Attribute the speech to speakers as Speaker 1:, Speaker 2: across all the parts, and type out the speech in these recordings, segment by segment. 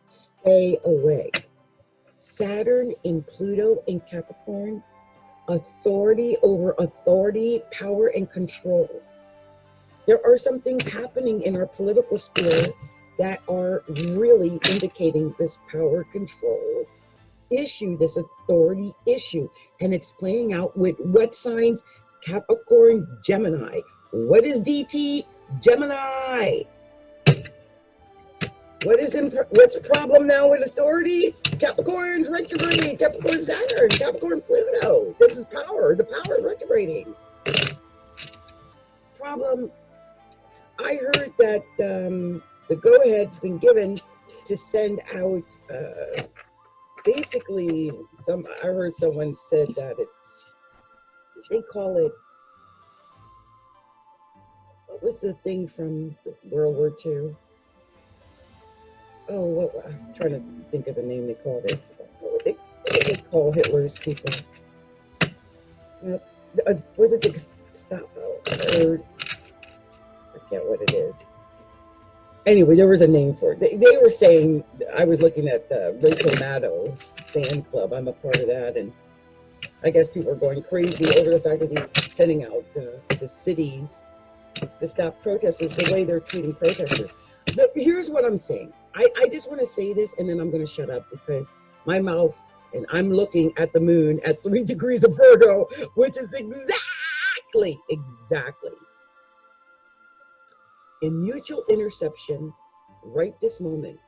Speaker 1: Stay away. Saturn in Pluto in Capricorn, authority over authority, power and control. There are some things happening in our political sphere that are really indicating this power control issue, this authority issue. And it's playing out with what signs? Capricorn, Gemini. What is DT? Gemini. What's the problem now with authority? Capricorn retrograde, Capricorn Saturn, Capricorn Pluto. This is power. The power is retrograding. Problem. I heard that the go-ahead's been given to send out basically I heard someone said that they call it, what was the thing from World War II? Oh, I'm trying to think of the name they called it. What would they call Hitler's people? Was it the Gestapo? Or I forget what it is. Anyway, there was a name for it. They were saying, I was looking at Rachel Maddow's fan club. I'm a part of that. And I guess people are going crazy over the fact that he's sending out to cities to stop protesters, the way they're treating protesters. But here's what I'm saying. I just want to say this, and then I'm going to shut up because my mouth, and I'm looking at the moon at 3 degrees of Virgo, which is exactly in mutual interception right this moment.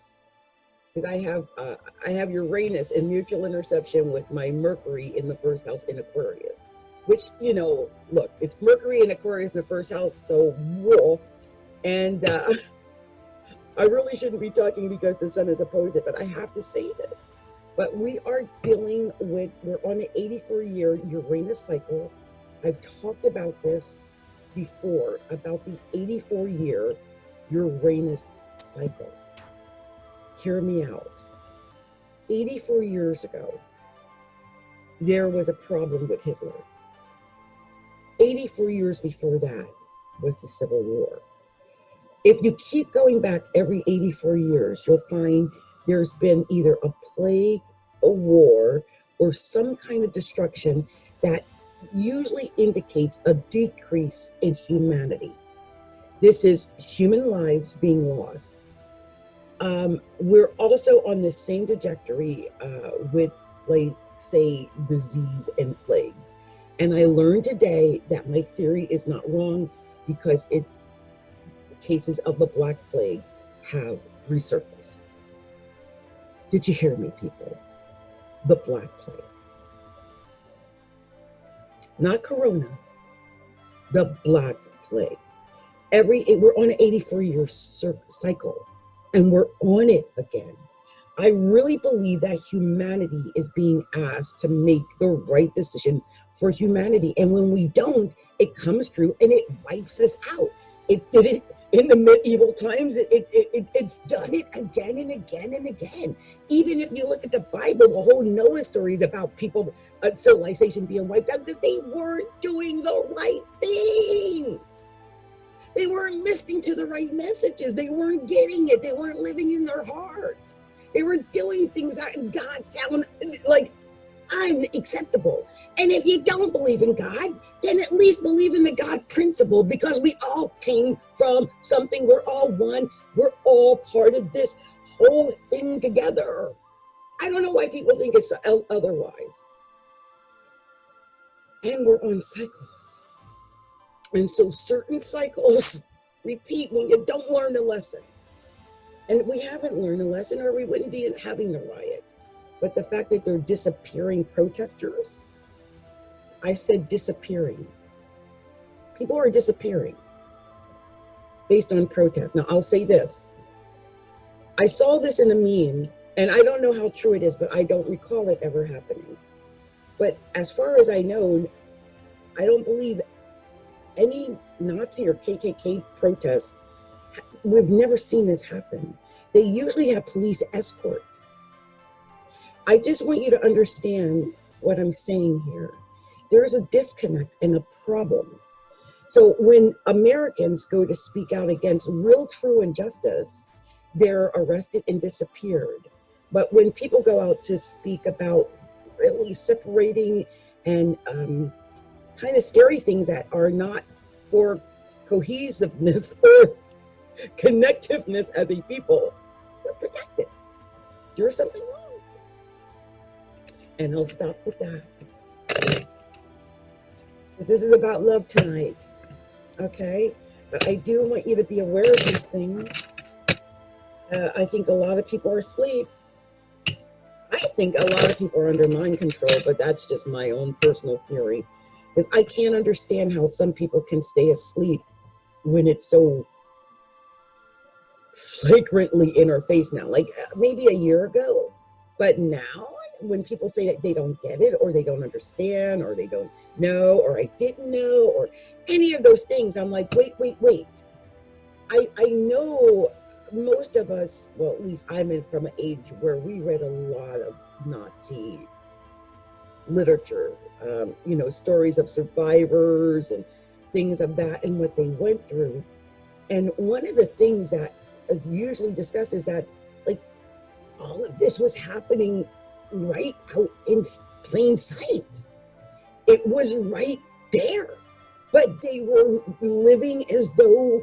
Speaker 1: Because I have Uranus in mutual interception with my Mercury in the first house in Aquarius. Which, look, it's Mercury in Aquarius in the first house, so whoa. And I really shouldn't be talking because the sun is opposite, but I have to say this. But we are dealing with, we're on an 84-year Uranus cycle. I've talked about this before, about the 84-year Uranus cycle. Hear me out. 84 years ago, there was a problem with Hitler. 84 years before that was the Civil War. If you keep going back every 84 years, you'll find there's been either a plague, a war, or some kind of destruction that usually indicates a decrease in humanity. This is human lives being lost. We're also on the same trajectory with, like, say, disease and plagues. And I learned today that my theory is not wrong because it's the cases of the Black Plague have resurfaced. Did you hear me, people? The Black Plague. Not Corona, the Black Plague. We're on an 84-year cycle, and we're on it again. I really believe that humanity is being asked to make the right decision for humanity. And when we don't, it comes through and it wipes us out. It did it in the medieval times. It's done it again and again and again. Even if you look at the Bible, the whole Noah story is about people, civilization being wiped out because they weren't doing the right things. They weren't listening to the right messages. They weren't getting it. They weren't living in their hearts. They were doing things that God found like unacceptable. And if you don't believe in God, then at least believe in the God principle, because we all came from something. We're all one. We're all part of this whole thing together. I don't know why people think it's otherwise. And we're on cycles. And so certain cycles repeat when you don't learn a lesson. And we haven't learned a lesson, or we wouldn't be having the riots. But the fact that they're disappearing protesters, I said disappearing. People are disappearing based on protest. Now, I'll say this. I saw this in a meme, and I don't know how true it is, but I don't recall it ever happening. But as far as I know, I don't believe any Nazi or KKK protests. We've never seen this happen. They usually have police escort. I just want you to understand what I'm saying here. There is a disconnect and a problem. So when Americans go to speak out against real, true injustice, they're arrested and disappeared. But when people go out to speak about really separating and kind of scary things that are not for cohesiveness or connectiveness as a people, they're protected. There's something wrong. And I'll stop with that. Because this is about love tonight. Okay? But I do want you to be aware of these things. I think a lot of people are asleep. I think a lot of people are under mind control, but that's just my own personal theory. Because I can't understand how some people can stay asleep when it's so flagrantly in our face now. Like maybe a year ago. But now, when people say that they don't get it, or they don't understand, or they don't know, or I didn't know, or any of those things, I'm like, wait. I know most of us, well, at least I'm in from an age where we read a lot of Nazi literature, stories of survivors and things of that and what they went through. And one of the things that is usually discussed is that, like, all of this was happening right out in plain sight. It was right there, but they were living as though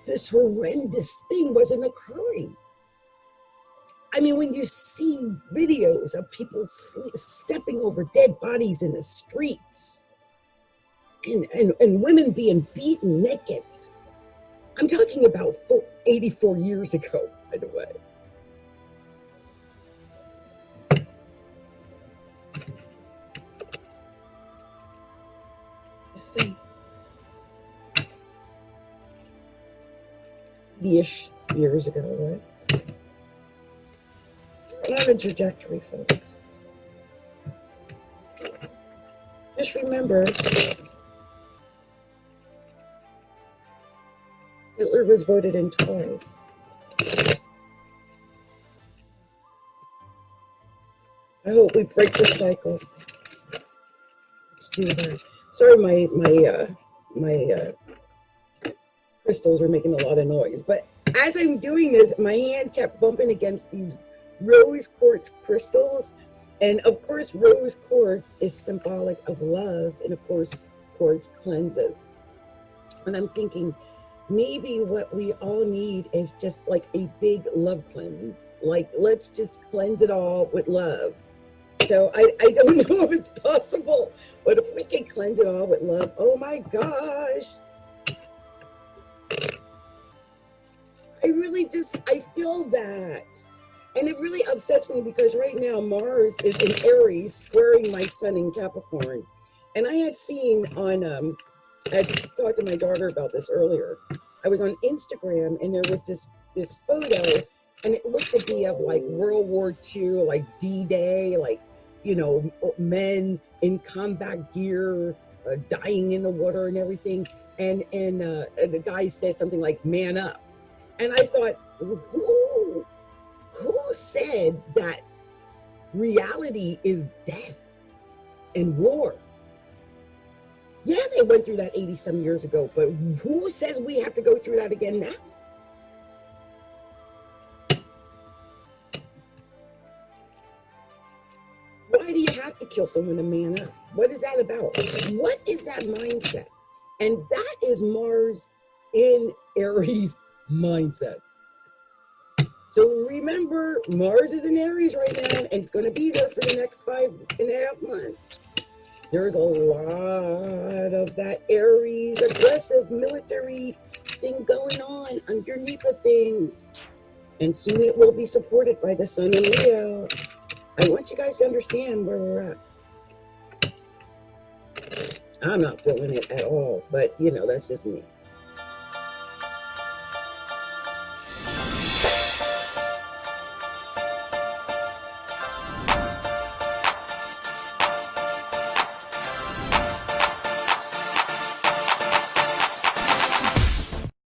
Speaker 1: this horrendous thing wasn't occurring. I mean, when you see videos of people stepping over dead bodies in the streets and women being beaten naked, I'm talking about 84 years ago, by the way. Just saying. Ish years ago, right? We're on a trajectory, folks. Just remember, Hitler was voted in twice. I hope we break the cycle. Let's do that. Sorry, my crystals are making a lot of noise, but as I'm doing this, my hand kept bumping against these rose quartz crystals, and of course rose quartz is symbolic of love, and of course quartz cleanses. And I'm thinking maybe what we all need is just like a big love cleanse. Like, let's just cleanse it all with love. So I don't know if it's possible, but if we can cleanse it all with love, oh my gosh. I feel that. And it really upsets me because right now Mars is in Aries squaring my sun in Capricorn. And I had seen on, I talked to my daughter about this earlier. I was on Instagram and there was this photo, and it looked to be of like World War II, like D-Day, like, men in combat gear, dying in the water and everything. And the guy says something like, man up. And I thought, who said that reality is death and war? Yeah, they went through that 80-some years ago, but who says we have to go through that again now? Why do you have to kill someone to man up? What is that about? What is that mindset? And that is Mars in Aries mindset. So remember, Mars is in Aries right now, and it's going to be there for the next 5.5 months. There's a lot of that Aries aggressive military thing going on underneath of things. And soon it will be supported by the Sun in Leo. I want you guys to understand where we're at. I'm not feeling it at all, but that's just me.